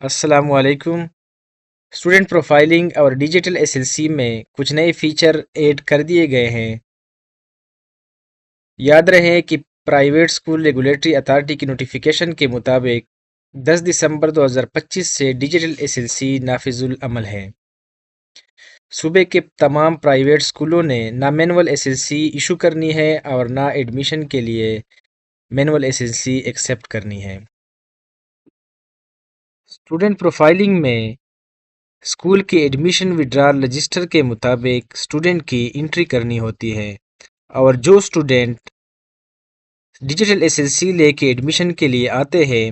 السلام علیکم۔ Student profiling اور ڈیجیٹل ایس ایل سی میں کچھ نئے فیچر ایڈ کر دیے گئے ہیں۔ یاد رہے کہ پرائیویٹ اسکول ریگولیٹری اتھارٹی کی نوٹیفیکیشن کے مطابق 10 دسمبر 2025 سے ڈیجیٹل ایس ایل سی نافذ العمل ہے۔ صوبے کے تمام پرائیویٹ اسکولوں نے نہ manual S L C issue کرنی ہے اور نہ ایڈمیشن کے لیے manual S L C accept کرنی ہے۔ اسٹوڈنٹ پروفائلنگ میں اسکول کے ایڈمیشن وڈرال رجسٹر کے مطابق اسٹوڈنٹ کی انٹری کرنی ہوتی ہے، اور جو student digital S L C لے کے ایڈمیشن کے لیے آتے ہیں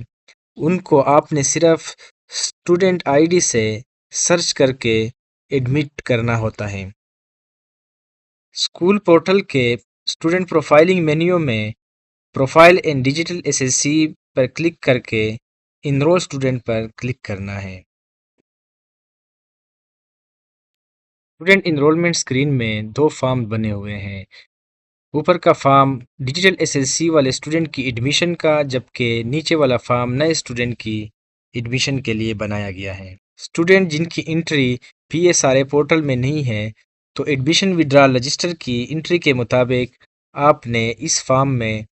ان کو آپ نے صرف اسٹوڈنٹ آئی ڈی سے سرچ کر کے ایڈمٹ کرنا ہوتا ہے۔ اسکول پورٹل کے اسٹوڈنٹ پروفائلنگ مینیو میں profile in digital S L C پر کلک کر کے انرول اسٹوڈنٹ پر کلک کرنا ہے۔ اسٹوڈنٹ انرولمنٹ اسکرین میں دو فارم بنے ہوئے ہیں۔ اوپر کا form digital S L C والے اسٹوڈنٹ کی ایڈمیشن کا، جبکہ نیچے والا فارم نئے اسٹوڈنٹ کی ایڈمیشن کے لیے بنایا گیا ہے۔ اسٹوڈنٹ جن کی انٹری پی ایس آر اے پورٹل میں نہیں ہے تو ایڈمیشن وڈرال رجسٹر کی انٹری کے مطابق آپ نے اس فارم میں اس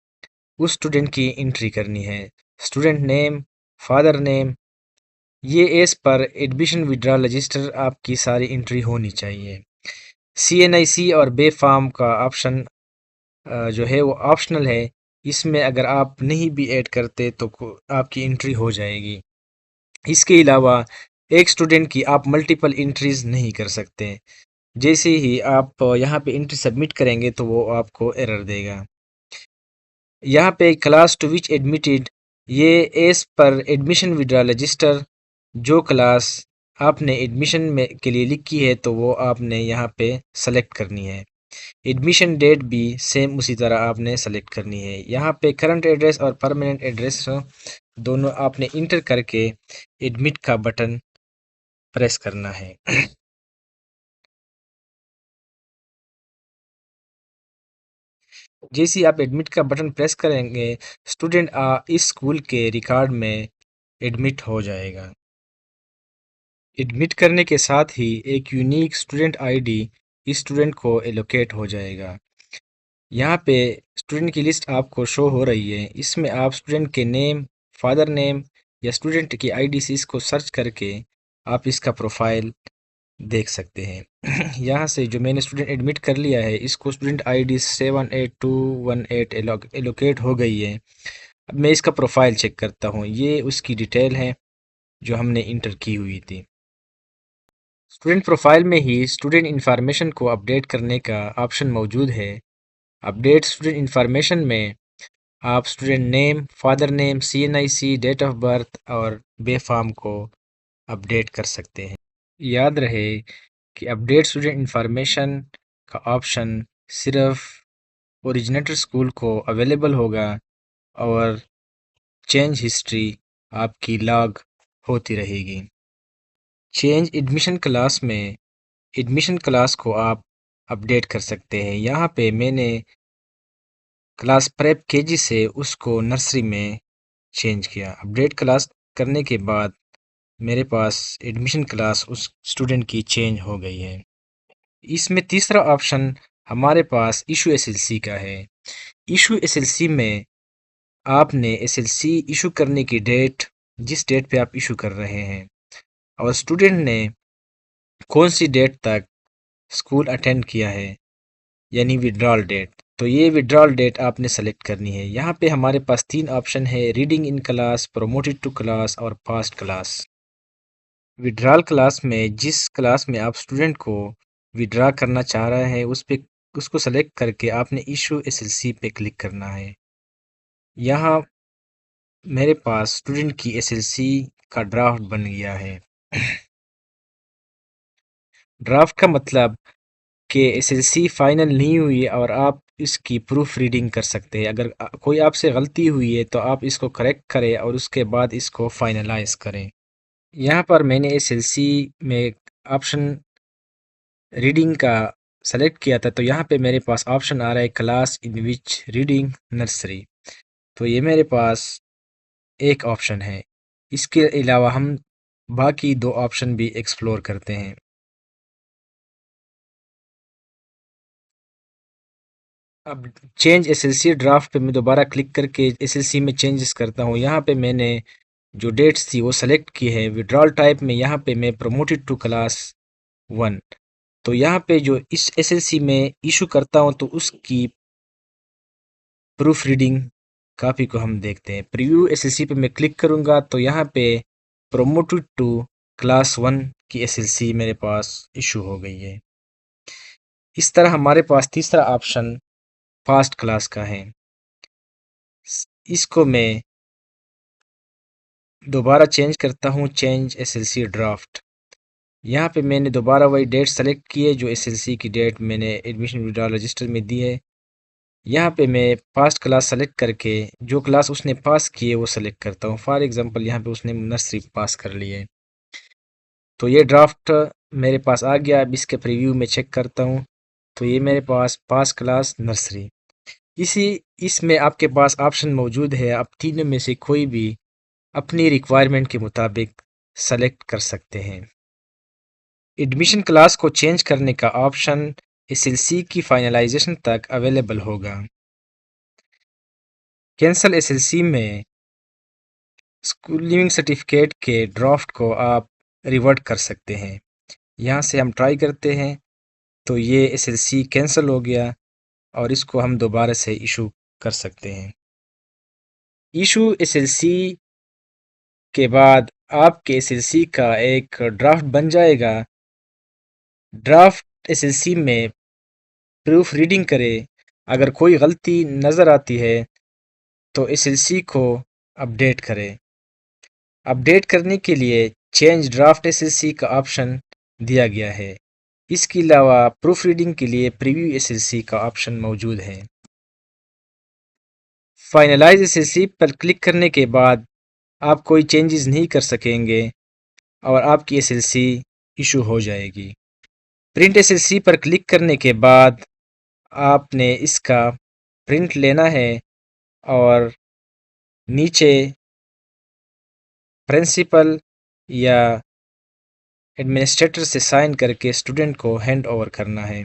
اسٹوڈنٹ کی انٹری کرنی ہے۔ اسٹوڈنٹ نیم، فادر نیم، یہ as per admission withdrawal register آپ کی ساری انٹری ہونی چاہیے۔ سی این آئی سی اور بے فارم کا آپشن جو ہے وہ آپشنل ہے، اس میں اگر آپ نہیں بھی ایڈ کرتے تو آپ کی انٹری ہو جائے گی۔ اس کے علاوہ ایک اسٹوڈنٹ کی آپ ملٹیپل انٹریز نہیں کر سکتے۔ جیسے ہی آپ یہاں پہ انٹری سبمٹ کریں گے تو وہ آپ کو ایرر دے گا۔ یہاں پہ کلاس ٹو وچ ایڈمیٹڈ، یہ as per admission withdrawal register جو کلاس آپ نے ایڈمیشن میں کے لیے لکھی ہے تو وہ آپ نے یہاں پہ سلیکٹ کرنی ہے۔ ایڈمیشن ڈیٹ بھی سیم اسی طرح آپ نے سلیکٹ کرنی ہے۔ یہاں پہ کرنٹ ایڈریس اور پرماننٹ ایڈریس دونوں آپ نے انٹر کر کے ایڈمٹ کا بٹن پریس کرنا ہے۔ جیسے آپ ایڈمٹ کا بٹن پریس کریں گے اسٹوڈنٹ اس اسکول کے ریکارڈ میں ایڈمٹ ہو جائے گا۔ ایڈمٹ کرنے کے ساتھ ہی ایک یونیک اسٹوڈنٹ آئی ڈی اس اسٹوڈنٹ کو ایلوکیٹ ہو جائے گا۔ یہاں پہ اسٹوڈنٹ کی لسٹ آپ کو شو ہو رہی ہے، اس میں آپ اسٹوڈنٹ کے نیم، فادر نیم یا اسٹوڈنٹ کی آئی ڈی سے اس کو سرچ کر کے آپ اس کا پروفائل دیکھ سکتے ہیں۔ یہاں سے جو میں نے اسٹوڈنٹ ایڈمٹ کر لیا ہے اس کو اسٹوڈنٹ آئی ڈی 78218 ایلوکیٹ ہو گئی ہے۔ اب میں اس کا پروفائل چیک کرتا ہوں، یہ اس کی ڈیٹیل ہے جو ہم نے انٹر کی ہوئی تھی۔ اسٹوڈنٹ پروفائل میں ہی اسٹوڈنٹ انفارمیشن کو اپڈیٹ کرنے کا آپشن موجود ہے۔ اپڈیٹ اسٹوڈنٹ انفارمیشن میں آپ student name, father name, C N I C, date of birth اور بے فارم کو اپڈیٹ کر سکتے ہیں۔ یاد رہے کہ اپڈیٹ اسٹوڈنٹ انفارمیشن کا آپشن صرف اوریجنیٹر اسکول کو اویلیبل ہوگا اور چینج ہسٹری آپ کی لاگ ہوتی رہے گی۔ چینج ایڈمیشن کلاس میں ایڈمیشن کلاس کو آپ اپڈیٹ کر سکتے ہیں۔ یہاں پہ میں نے کلاس پریپ کے جی سے اس کو نرسری میں چینج کیا۔ اپڈیٹ کلاس کرنے کے بعد میرے پاس ایڈمیشن کلاس اس اسٹوڈنٹ کی چینج ہو گئی ہے۔ اس میں تیسرا آپشن ہمارے پاس ایشو ایس ایل سی کا ہے۔ ایشو ایس ایل سی میں آپ نے ایس ایل سی ایشو کرنے کی ڈیٹ، جس ڈیٹ پہ آپ ایشو کر رہے ہیں، اور اسٹوڈنٹ نے کون سی ڈیٹ تک اسکول اٹینڈ کیا ہے، یعنی وڈرال ڈیٹ، تو یہ وڈرال ڈیٹ آپ نے سلیکٹ کرنی ہے۔ یہاں پہ ہمارے پاس 3 آپشن ہے: reading in class, promoted to class اور پاسٹ کلاس۔ وڈرال کلاس میں جس کلاس میں آپ اسٹوڈنٹ کو وڈرا کرنا چاہ رہے ہیں اس کو سلیکٹ کر کے آپ نے ایشو ایس ایل سی پہ کلک کرنا ہے۔ یہاں میرے پاس اسٹوڈنٹ کی ایس ایل سی کا ڈرافٹ بن گیا ہے۔ ڈرافٹ کا مطلب کہ ایس ایل سی فائنل نہیں ہوئی اور آپ اس کی پروف ریڈنگ کر سکتے ہیں۔ اگر کوئی آپ سے غلطی ہوئی ہے تو آپ اس کو کریکٹ کریں اور اس کے بعد اس کو فائنلائز کریں۔ یہاں پر میں نے ایس ایل سی میں آپشن ریڈنگ کا سلیکٹ کیا تھا، تو یہاں پہ میرے پاس آپشن آ رہا ہے کلاس ان وچ ریڈنگ نرسری، تو یہ میرے پاس ایک آپشن ہے۔ اس کے علاوہ ہم باقی دو آپشن بھی ایکسپلور کرتے ہیں۔ اب change S L C draft پہ میں دوبارہ کلک کر کے ایس ایل سی میں چینجز کرتا ہوں۔ یہاں پہ میں نے جو ڈیٹس تھی وہ سلیکٹ کی ہے۔ وڈرال ٹائپ میں یہاں پہ میں پروموٹڈ ٹو کلاس 1، تو یہاں پہ جو اس ایس ایل سی میں ایشو کرتا ہوں تو اس کی پروف ریڈنگ کاپی کو ہم دیکھتے ہیں۔ پریویو ایس ایل سی پہ میں کلک کروں گا تو یہاں پہ پروموٹڈ ٹو کلاس 1 کی ایس ایل سی میرے پاس ایشو ہو گئی ہے۔ اس طرح ہمارے پاس تیسرا آپشن فاسٹ کلاس کا ہے۔ اس کو میں دوبارہ چینج کرتا ہوں، change S L C draft. یہاں پہ میں نے دوبارہ وہی ڈیٹ سلیکٹ کی ہے جو ایس ایل سی کی ڈیٹ میں نے ایڈمیشن وڈرال رجسٹر میں دی ہے۔ یہاں پہ میں پاسٹ کلاس سلیکٹ کر کے جو کلاس اس نے پاس کی ہے وہ سلیکٹ کرتا ہوں۔ فار ایگزامپل یہاں پہ اس نے نرسری پاس کر لی ہے، تو یہ ڈرافٹ میرے پاس آ گیا۔ اب اس کے پریویو میں چیک کرتا ہوں تو یہ میرے پاس کلاس نرسری۔ اس میں آپ کے پاس آپشن موجود ہے، آپ تینوں میں سے کوئی بھی اپنی ریکوائرمنٹ کے مطابق سلیکٹ کر سکتے ہیں۔ ایڈمیشن کلاس کو چینج کرنے کا آپشن ایس ایل سی کی فائنلائزیشن تک اویلیبل ہوگا۔ کینسل ایس ایل سی میں اسکول لیونگ سرٹیفکیٹ کے ڈرافٹ کو آپ ریورٹ کر سکتے ہیں۔ یہاں سے ہم ٹرائی کرتے ہیں تو یہ ایس ایل سی کینسل ہو گیا اور اس کو ہم دوبارہ سے ایشو کر سکتے ہیں۔ ایشو ایس ایل سی کے بعد آپ کے ایس ایل سی کا ایک ڈرافٹ بن جائے گا۔ ڈرافٹ ایس ایل سی میں پروف ریڈنگ کرے، اگر کوئی غلطی نظر آتی ہے تو ایس ایل سی کو اپڈیٹ کرے۔ اپڈیٹ کرنے کے لیے change draft S L C کا آپشن دیا گیا ہے۔ اس کے علاوہ پروف ریڈنگ کے لیے پریویو ایس ایل سی کا آپشن موجود ہے۔ فائنلائز ایس ایل سی پر کلک کرنے کے بعد آپ کوئی چینجز نہیں کر سکیں گے اور آپ کی ایس ایل سی ایشو ہو جائے گی۔ پرنٹ ایس ایل سی پر کلک کرنے کے بعد آپ نے اس کا پرنٹ لینا ہے اور نیچے پرنسپل یا ایڈمنسٹریٹر سے سائن کر کے اسٹوڈنٹ کو ہینڈ اوور کرنا ہے۔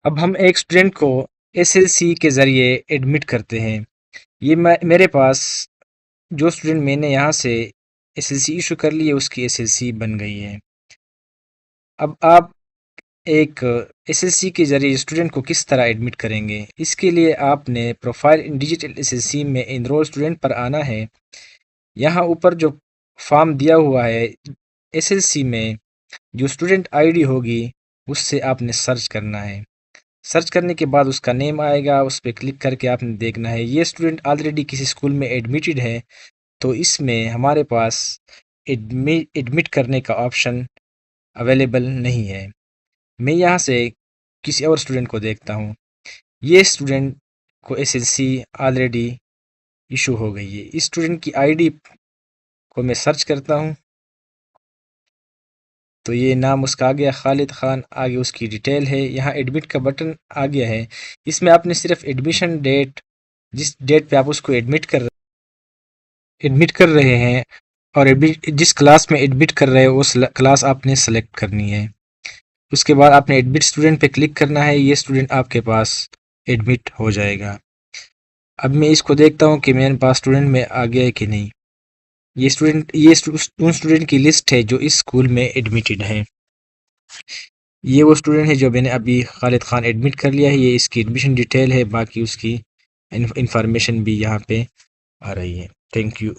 اب ہم ایک اسٹوڈنٹ کو ایس ایل سی کے ذریعے ایڈمٹ کرتے ہیں۔ یہ میرے پاس جو اسٹوڈنٹ میں نے یہاں سے ایس ایل سی ایشو کر لی ہے اس کی ایس ایل سی بن گئی ہے۔ اب آپ ایک ایس ایل سی کے ذریعے اسٹوڈنٹ کو کس طرح ایڈمٹ کریں گے؟ اس کے لیے آپ نے profile in digital S L C میں انرول اسٹوڈنٹ پر آنا ہے۔ یہاں اوپر جو فارم دیا ہوا ہے ایس ایل سی میں جو اسٹوڈنٹ آئی ڈی ہوگی اس سے آپ نے سرچ کرنا ہے۔ سرچ کرنے کے بعد اس کا نیم آئے گا، اس پہ کلک کر کے آپ نے دیکھنا ہے یہ اسٹوڈنٹ آلریڈی کسی اسکول میں ایڈمیٹڈ ہے تو اس میں ہمارے پاس ایڈمٹ کرنے کا آپشن اویلیبل نہیں ہے۔ میں یہاں سے کسی اور اسٹوڈنٹ کو دیکھتا ہوں، یہ اسٹوڈنٹ کو S L C already issue ہو گئی ہے۔ اس اسٹوڈنٹ کی آئی ڈی کو میں سرچ کرتا ہوں تو یہ نام اس کا آ گیا خالد خان، آگے اس کی ڈیٹیل ہے۔ یہاں ایڈمٹ کا بٹن آ گیا ہے، اس میں آپ نے صرف ایڈمیشن ڈیٹ، جس ڈیٹ پہ آپ اس کو ایڈمٹ کر رہے ہیں اور جس کلاس میں ایڈمٹ کر رہے ہیں اس کلاس آپ نے سلیکٹ کرنی ہے۔ اس کے بعد آپ نے ایڈمٹ اسٹوڈنٹ پہ کلک کرنا ہے، یہ اسٹوڈنٹ آپ کے پاس ایڈمٹ ہو جائے گا۔ اب میں اس کو دیکھتا ہوں کہ میرے پاس اسٹوڈنٹ میں آ گیا ہے کہ نہیں۔ یہ ان اسٹوڈنٹ کی لسٹ ہے جو اس اسکول میں ایڈمیٹڈ ہیں۔ یہ وہ اسٹوڈنٹ ہے جو میں نے ابھی خالد خان ایڈمٹ کر لیا ہے، یہ اس کی ایڈمیشن ڈیٹیل ہے، باقی اس کی انفارمیشن بھی یہاں پہ آ رہی ہے۔ Thank you.